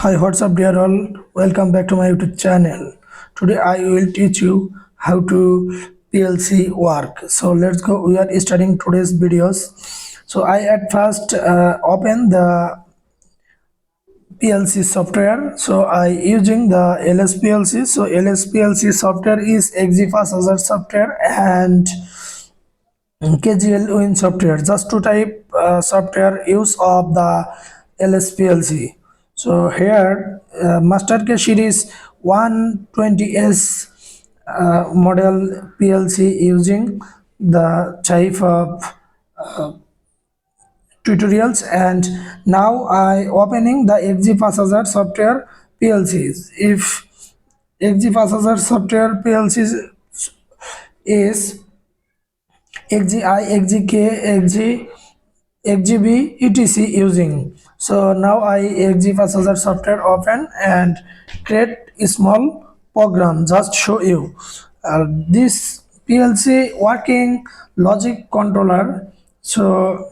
Hi, what's up, dear all? Welcome back to my YouTube channel. Today I will teach you how to PLC work. So let's go. We are starting today's videos. So I at first open the PLC software. So I using the LSPLC. So LSPLC software is XGFast software and KGL Win software. Just to type software use of the LSPLC. So here master K series 120S model PLC using the type of tutorials, and now I opening the XGFast software PLCs. If XGFast software PLCs is XGI, XGK, XG, XGB, etc using. So now I XGFast software open and create a small program. Just show you this PLC working logic controller. So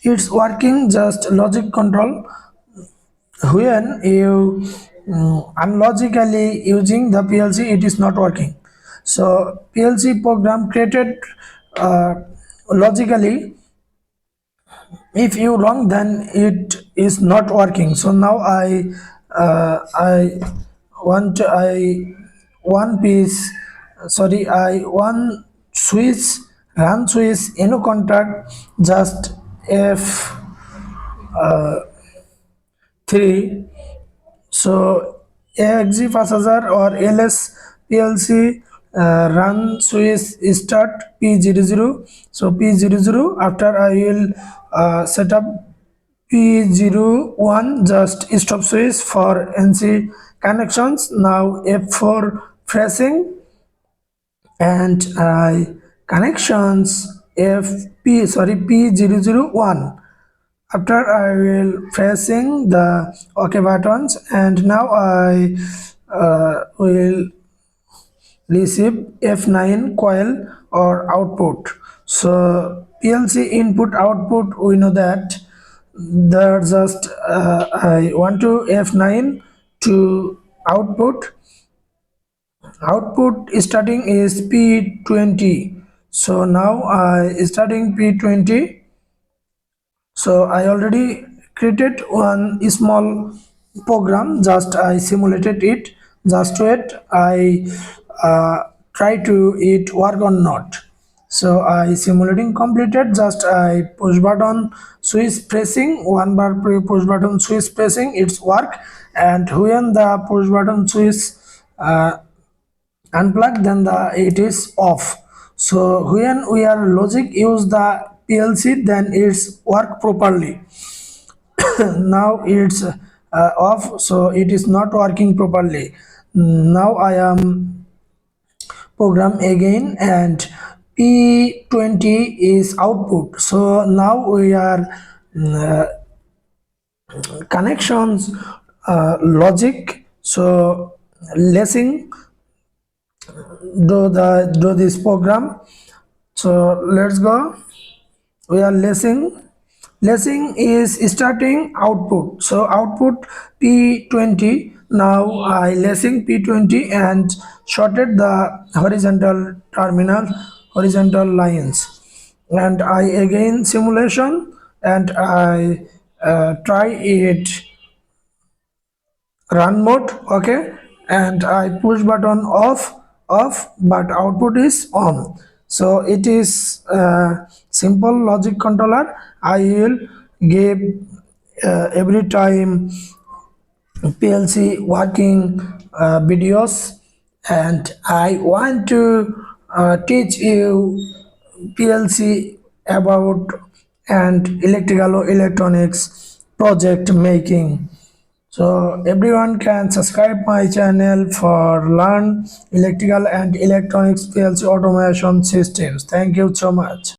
it's working just logic control. When you unlogically using the PLC, it is not working. So PLC program created logically, if you wrong then it is not working. So now I want I one piece sorry I one switch, run switch any contact, just F3. So XGFast or LS PLC run switch start P00. So P00, after I will set up P01, just stop switch for NC connections. Now F4 pressing and connections P001. After I will pressing the OK buttons, and now I will receive F9 coil or output. So PLC input output, we know that they're just I want to F9 to output starting is P20. So now I starting P20. So I already created one small program, just I simulated it. Just wait, I try to it work or not. So I simulating completed, just I push button switch pressing, one bar push button switch pressing, it's work. And when the push button switch unplug, then it is off. So when we are logic use the PLC, then it's work properly. Now it's off, so it is not working properly. Now I am program again, and P20 is output. So now we are uh, connections logic. So lessing do this program. So let's go. We are lessing is starting output. So output P20. Now I lessing P20 and shorted the horizontal terminal, horizontal lines, and I again simulation, and I try it run mode. Okay, and I push button off, but output is on. So it is simple logic controller. I will give every time PLC working videos, and I want to teach you PLC about and electrical or electronics project making. So everyone can subscribe my channel for learn electrical and electronics PLC automation systems. Thank you so much.